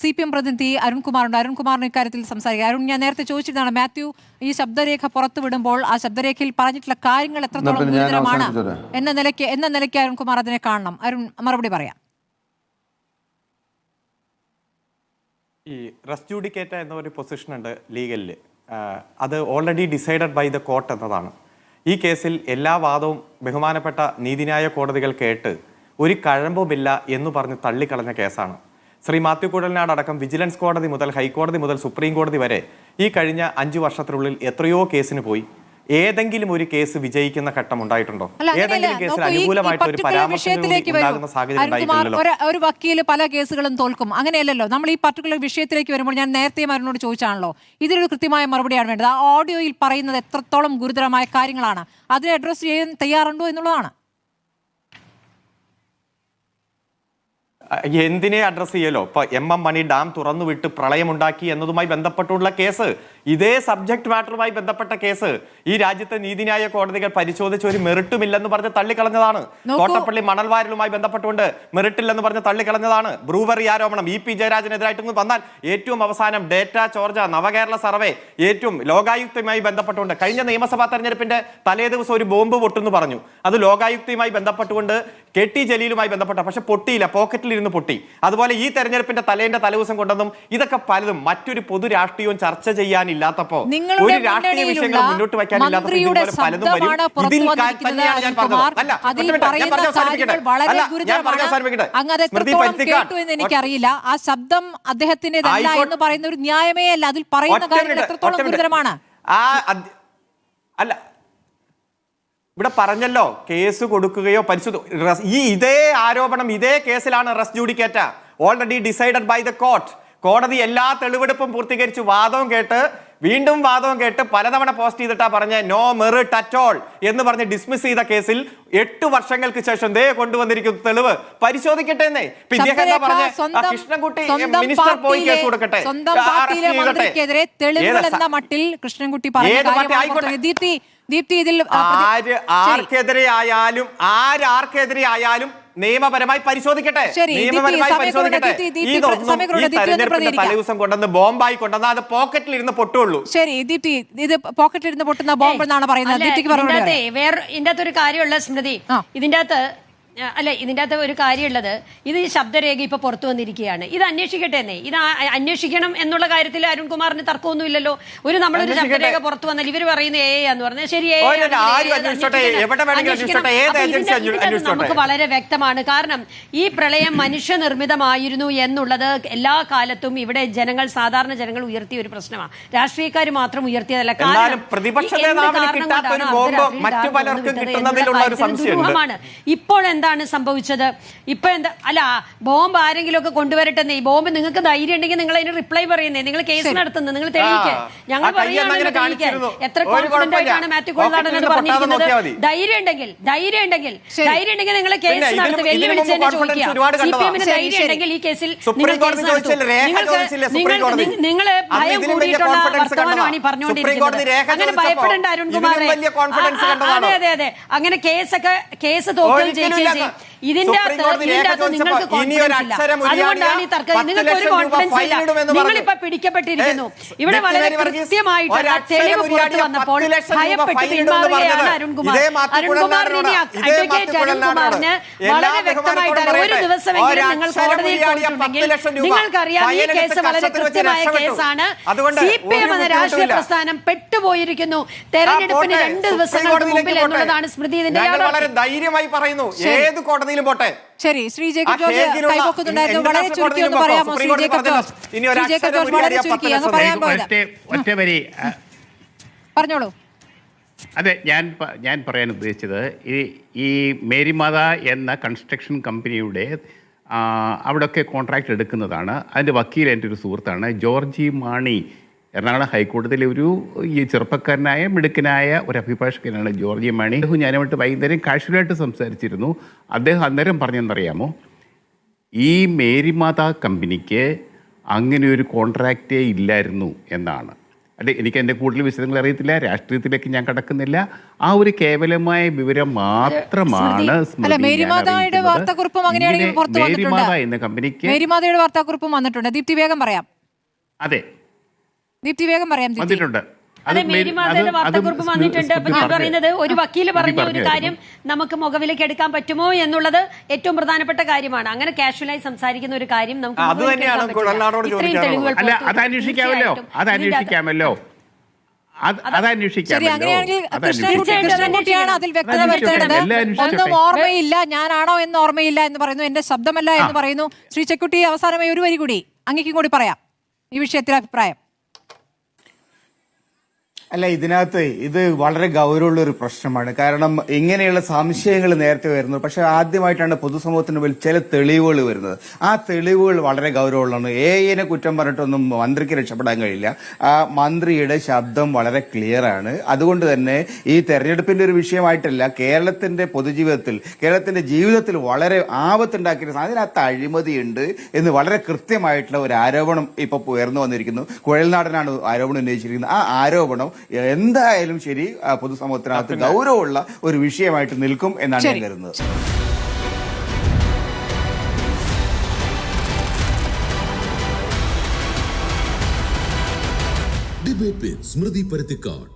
CPM പ്രതിനിധി അരുൺകുമാറുണ്ട്. അരുൺകുമാറിന് ഇക്കാര്യത്തിൽ സംസാരിക്കുക. അരുൺ, ഞാൻ നേരത്തെ ചോദിച്ചിരുന്നതാണ്, മാത്യു ഈ ശബ്ദരേഖ പുറത്തുവിടുമ്പോൾ ആ ശബ്ദരേഖയിൽ പറഞ്ഞിട്ടുള്ള കാര്യങ്ങൾ എത്രത്തോളം ഗുരുതരമാണ് എന്ന നിലയ്ക്ക് അരുൺകുമാർ അതിനെ കാണണം. അരുൺ മറുപടി പറയാം. ഈ റെസ് ജുഡിക്കേറ്റ എന്ന ഒരു പൊസിഷൻ ഉണ്ട് ലീഗലിൽ. അത് already decided by the court എന്നതാണ്. ഈ കേസിൽ എല്ലാ വാദവും ബഹുമാനപ്പെട്ട നീതിന്യായ കോടതികൾ കേട്ട് ഒരു കഴമ്പുമില്ല എന്ന് പറഞ്ഞ് തള്ളിക്കളഞ്ഞ കേസാണ്. ശ്രീ മാത്യു കുഴൽനാട് അടക്കം വിജിലൻസ് കോടതി മുതൽ ഹൈക്കോടതി മുതൽ സുപ്രീം കോടതി വരെ ഈ കഴിഞ്ഞ 5 വർഷത്തിനുള്ളിൽ എത്രയോ കേസിന് പോയി. ഏതെങ്കിലും ഒരു കേസ് വിജയിക്കുന്ന ഘട്ടം ഉണ്ടായിട്ടുണ്ടോ? ഏതെങ്കിലും കേസിൽ അനുകൂലമായിട്ട് ഒരു പരാമർശം ഒരു വക്കീല് പല കേസുകളും തോൽക്കും, അങ്ങനെയല്ലല്ലോ. നമ്മൾ ഈ പർട്ടിക്കുലർ വിഷയത്തിലേക്ക് വരുമ്പോൾ ഞാൻ നേരത്തെ അവരോട് ചോദിച്ചാണല്ലോ, ഇതിനൊരു കൃത്യമായ മറുപടിയാണ് വേണ്ടത്. ആ ഓഡിയോയിൽ പറയുന്നത് എത്രത്തോളം ഗുരുതരമായ കാര്യങ്ങളാണ്, അതിനെ അഡ്രസ് ചെയ്യാൻ തയ്യാറുണ്ടോ എന്നുള്ളതാണ്. എന്തിനെ അഡ്രസ് ചെയ്യലോ? ഇപ്പൊ MM മണി ഡാം തുറന്നു വിട്ട് പ്രളയമുണ്ടാക്കി എന്നതുമായി ബന്ധപ്പെട്ടുള്ള കേസ്, ഇതേ സബ്ജക്ട് മാറ്ററുമായി ബന്ധപ്പെട്ട കേസ് ഈ രാജ്യത്തെ നീതിന്യായ കോടതികൾ പരിശോധിച്ച് ഒരു മെറിറ്റുമില്ലെന്ന് പറഞ്ഞ് തള്ളിക്കളഞ്ഞതാണ്. കോട്ടപ്പള്ളി മണൽവാരലുമായി ബന്ധപ്പെട്ടുകൊണ്ട് മെറിറ്റില്ലെന്ന് പറഞ്ഞ് തള്ളിക്കളഞ്ഞതാണ്. ബ്രൂവറി ആരോപണം EP ജയരാജനെതിരായിട്ട് വന്നാൽ ഏറ്റവും അവസാനം ഡേറ്റ ചോർജ, നവകേരള സർവേ, ഏറ്റവും ലോകായുക്തയുമായി ബന്ധപ്പെട്ടുകൊണ്ട് കഴിഞ്ഞ നിയമസഭാ തെരഞ്ഞെടുപ്പിന്റെ തലേ ദിവസം ഒരു ബോംബ് പൊട്ടെന്ന് പറഞ്ഞു. അത് ലോകായുക്തയുമായി ബന്ധപ്പെട്ടുകൊണ്ട് KT ജലീലുമായി ബന്ധപ്പെട്ട, പക്ഷെ പൊട്ടിയില്ല, പോക്കറ്റിൽ ഇരുന്ന് പൊട്ടി. അതുപോലെ ഈ തെരഞ്ഞെടുപ്പിന്റെ തലേദിവസം കൊണ്ടൊന്നും ഇതൊക്കെ പലതും മറ്റൊരു പൊതു രാഷ്ട്രീയവും ചർച്ച ചെയ്യാനില്ലാത്തപ്പോ, ഒരു രാഷ്ട്രീയ വിഷയങ്ങൾ മുന്നോട്ട് വയ്ക്കാനില്ലാത്തപ്പോൾ ഇതുപോലെ പലതും വരും. ഇതിൽ തന്നെയാണ് ഞാൻ പറഞ്ഞത്. എനിക്കറിയില്ല, ആ ശബ്ദം അദ്ദേഹത്തിന്റേതല്ല എന്ന് പറയുന്ന ഒരു ന്യായമേ അല്ല. അതിൽ പറയുന്ന കാര്യങ്ങൾ എത്രത്തോളം ഗുരുതരമാണ്. അല്ല, ഇവിടെ പറഞ്ഞല്ലോ, കേസ് കൊടുക്കുകയോ ഇതേ ആരോപണം ഇതേ കേസിലാണ് res judicata already decided by the court. കോടതി എല്ലാ തെളിവെടുപ്പും പൂർത്തീകരിച്ചു, വാദവും കേട്ട് വീണ്ടും വാദവും കേട്ട് പലതവണ പോസ്റ്റ് ചെയ്തിട്ടാ പറഞ്ഞ നോ മെറിറ്റ് അറ്റ് ഓൾ എന്ന് പറഞ്ഞ് ഡിസ്മിസ് ചെയ്ത കേസിൽ 8 വർഷങ്ങൾക്ക് ശേഷം ദേ കൊണ്ടുവന്നിരിക്കുന്ന തെളിവ് പരിശോധിക്കട്ടെ എന്നേ. കൃഷ്ണൻകുട്ടി മിനിസ്റ്റർ പോയി കേസ് കൊടുക്കട്ടെ. ആർക്കെതിരെ ആയാലും നിയമപരമായി പരിശോധിക്കട്ടെ. തലേദിവസം കൊണ്ടുവന്ന് ബോംബായി കൊണ്ടുവന്ന് അത് പോക്കറ്റിൽ ഇരുന്ന് പൊട്ടുള്ളൂ. ശരി ദീപ്തി, ഇത് പോക്കറ്റിൽ ഇരുന്ന് പൊട്ടുന്ന ബോംബ് എന്നാണ് പറയുന്നത്. ഇതിന്റെ അകത്ത് ഒരു കാര്യമുള്ള സ്മൃതി, ഇതിന്റെ അകത്ത് ഒരു കാര്യമുള്ളത്, ഇത് ശബ്ദരേഖ ഇപ്പൊ പുറത്തു വന്നിരിക്കുകയാണ്. ഇത് അന്വേഷിക്കട്ടെ എന്നേ. ഇത് അന്വേഷിക്കണം എന്നുള്ള കാര്യത്തിൽ അരുൺകുമാറിന് തർക്കമൊന്നുമില്ലല്ലോ. നമ്മളൊരു ശബ്ദരേഖ പുറത്തു വന്നാൽ ഇവർ പറയുന്ന എന്ന് പറഞ്ഞാൽ ശരി, നമുക്ക് വളരെ വ്യക്തമാണ്. കാരണം ഈ പ്രളയം മനുഷ്യനിർമ്മിതമായിരുന്നു എന്നുള്ളത് എല്ലാ കാലത്തും ഇവിടെ സാധാരണ ജനങ്ങൾ ഉയർത്തിയ ഒരു പ്രശ്നമാണ്. രാഷ്ട്രീയക്കാർ മാത്രം ഉയർത്തിയതല്ല. ഇപ്പോൾ എന്താണ് സംഭവിച്ചത്? ഇപ്പൊ എന്താ ബോംബ് ആരെങ്കിലും ഒക്കെ കൊണ്ടുവരട്ടെ. ഈ ബോംബ് നിങ്ങൾക്ക് ധൈര്യം ഉണ്ടെങ്കിൽ നിങ്ങൾ അതിന് റിപ്ലൈ പറയുന്നേ, നിങ്ങൾ കേസ് നടത്തുന്നത്, നിങ്ങൾ തെളിയിക്കുക. ഞങ്ങൾ പറയുകയാണല്ലോ തെളിയിക്കാൻ. എത്ര കോൺഫിഡന്റ് ആയിട്ടാണ് മാത്യു കുഴൽനാടൻ എന്ന് പറഞ്ഞിരിക്കുന്നത്. ധൈര്യം ഉണ്ടെങ്കിൽ നിങ്ങൾ കേസ് നടത്തുക, വെല്ലുവിളിച്ചതിനെ ചോദിക്കുക. CPM ധൈര്യം ഉണ്ടെങ്കിൽ ഈ കേസിൽ നിങ്ങൾ ഭയം കൂടിയിട്ടുള്ള വർത്തമാനമാണ് ഈ പറഞ്ഞുകൊണ്ടിരിക്കുന്നത്. അങ്ങനെ ഭയപ്പെടേണ്ട അരുൺകുമാറെ. അതെ, അങ്ങനെ കേസ് തോക്കുകയും ചെയ്യുകയും ഇതിന്റെ അകത്ത് നിങ്ങൾക്ക് കോൺഫിഡൻസ് ഇല്ല. അതുകൊണ്ടാണ് ഈ തർക്കം. നിങ്ങൾക്ക് ഒരു കോൺഫിഡൻസ് ഇല്ല. നിങ്ങളിപ്പോ പിടിക്കപ്പെട്ടിരിക്കുന്നു. ഇവിടെ വളരെ കൃത്യമായിട്ടുള്ള തെളിവ് പുറത്തു വന്നപ്പോൾ ഭയപ്പെട്ട് പിന്മാറുകയാണ് അരുൺകുമാർ. അരുൺകുമാറിന് അഡ്വക്കേറ്റ് അരുൺകുമാറിന് വളരെ വ്യക്തമായിട്ട് ഒരു ദിവസമെങ്കിലും നിങ്ങൾ കോടതിയിൽ പോയിട്ടുണ്ടെങ്കിൽ നിങ്ങൾക്കറിയാം ഈ കേസ് വളരെ കൃത്യമായ കേസാണ്. CPM എന്ന രാഷ്ട്രീയ പ്രസ്ഥാനം പെട്ടുപോയിരിക്കുന്നു തെരഞ്ഞെടുപ്പിന് 2 ദിവസങ്ങൾക്ക് മുമ്പിൽ എന്നുള്ളതാണ് സ്മൃതി. ഇതിന്റെ ധൈര്യമായി പറയുന്നു, ഏത് കോടതിയിലും പോട്ടെ. ശരി, ശ്രീ ജേക്കബ് ജോർജ് കൈവക്കുന്നുണ്ടായിരുന്നു. വളരെ ചുരുക്കി ഒന്ന് പറയാമോ ശ്രീ ജേക്കബ് ജോർജ്? വളരെ ചുരുക്കി അങ്ങ് പറയാൻ പോയത് പറഞ്ഞോളൂ. അതെ, ഞാൻ പറയാൻ ഉദ്ദേശിച്ചത് ഈ മേരിമാത എന്ന കൺസ്ട്രക്ഷൻ കമ്പനിയുടെ അവിടെയൊക്കെ കോൺട്രാക്ട് എടുക്കുന്നതാണ്. അതിൻ്റെ വക്കീൽ എൻ്റെ ഒരു സുഹൃത്താണ് ജോർജി മാണി. എറണാകുളം ഹൈക്കോടതിയിലെ ഈ ചെറുപ്പക്കാരനായ മിടുക്കനായ ഒരു അഭിഭാഷകനാണ് ജോർജി മാണി. ഞാനുമായിട്ട് വൈകുന്നേരം കാഷ്വലായിട്ട് സംസാരിച്ചിരുന്നു. അദ്ദേഹം അന്നേരം പറഞ്ഞെന്നറിയാമോ, ഈ മേരിമാത കമ്പനിക്ക് അങ്ങനെ ഒരു കോൺട്രാക്റ്റേ ഇല്ലായിരുന്നു എന്നാണ്. അല്ലെ എനിക്ക് എൻ്റെ കൂടുതൽ വിശദങ്ങൾ അറിയത്തില്ല, രാഷ്ട്രീയത്തിലേക്ക് ഞാൻ കടക്കുന്നില്ല. ആ ഒരു കേവലമായ വിവരം മാത്രമാണ് അല്ല, മേരിമാതയുടെ വാർത്താക്കുറിപ്പും അങ്ങനെയാണെങ്കിൽ പുറത്ത് വന്നിട്ടുണ്ട്. മേരിമാത എന്ന കമ്പനിക്ക് മേരിമാതയുടെ വാർത്താക്കുറിപ്പും വന്നിട്ടുണ്ട്. ദീപ്തി വേഗം പറയാം. അതെ, ദീപ്തി വേഗം പറയാം. വന്നിട്ടുണ്ട്. അതെ, മേരിമാതയുടെ വാർത്താക്കുറിപ്പ് വന്നിട്ടുണ്ട്. അപ്പൊ ഞാൻ പറയുന്നത്, ഒരു വക്കീല് പറഞ്ഞ ഒരു കാര്യം നമുക്ക് മുഖവിലേക്ക് എടുക്കാൻ പറ്റുമോ എന്നുള്ളത് ഏറ്റവും പ്രധാനപ്പെട്ട കാര്യമാണ്. അങ്ങനെ കാഷ്വലായി സംസാരിക്കുന്ന ഒരു കാര്യം നമുക്ക് അത് തന്നെയാണ് കുഴൽനാടോട് ചോദിക്കാനുള്ളത്. അല്ല, അതന്വേഷിക്കാമല്ലോ. ശരി, അങ്ങനെയാണെങ്കിൽ കൃഷ്ണൻകുട്ടിയാണ് അതിൽ വ്യക്തത വരുത്തേണ്ടത്. ഒന്നും ഓർമ്മയില്ല, ഞാനാണോ എന്ന് ഓർമ്മയില്ല എന്ന് പറയുന്നു, എന്റെ ശബ്ദമല്ല എന്ന് പറയുന്നു. ശ്രീ ചെക്കുട്ടി, അവസാനമായി ഒരു വരി കൂടി അങ്ങേക്കും കൂടി പറയാം ഈ വിഷയത്തിൽ അഭിപ്രായം. അല്ല, ഇതിനകത്ത് ഇത് വളരെ ഗൗരവമുള്ള ഒരു പ്രശ്നമാണ്. കാരണം ഇങ്ങനെയുള്ള സംശയങ്ങൾ നേരത്തെ വരുന്നത്, പക്ഷെ ആദ്യമായിട്ടാണ് പൊതുസമൂഹത്തിന് മുമ്പിൽ ചില തെളിവുകൾ വരുന്നത്. ആ തെളിവുകൾ വളരെ ഗൗരവമുള്ളതാണ്. എഐനെ കുറ്റം പറഞ്ഞിട്ടൊന്നും മന്ത്രിക്ക് രക്ഷപ്പെടാൻ കഴിയില്ല. ആ മന്ത്രിയുടെ ശബ്ദം വളരെ ക്ലിയർ ആണ്. അതുകൊണ്ട് തന്നെ ഈ തെരഞ്ഞെടുപ്പിന്റെ ഒരു വിഷയമായിട്ടല്ല, കേരളത്തിന്റെ പൊതുജീവിതത്തിൽ, കേരളത്തിന്റെ ജീവിതത്തിൽ വളരെ ആപത്തുണ്ടാക്കിയ അതിനകത്ത് അഴിമതിയുണ്ട് എന്ന് വളരെ കൃത്യമായിട്ടുള്ള ഒരു ആരോപണം ഇപ്പൊ ഉയർന്നു വന്നിരിക്കുന്നു. കുഴൽനാടനാണ് ആരോപണം ഉന്നയിച്ചിരിക്കുന്നത്. ആ ആരോപണം എന്തായാലും ശരി പൊതുസമൂഹത്തിനകത്ത് ഗൗരവമുള്ള ഒരു വിഷയമായിട്ട് നിൽക്കും എന്നാണ് ഞാൻ കരുതുന്നത്. ഡിബേറ്റ് വിത്ത് സ്മൃതി പരുത്തിക്കാട്.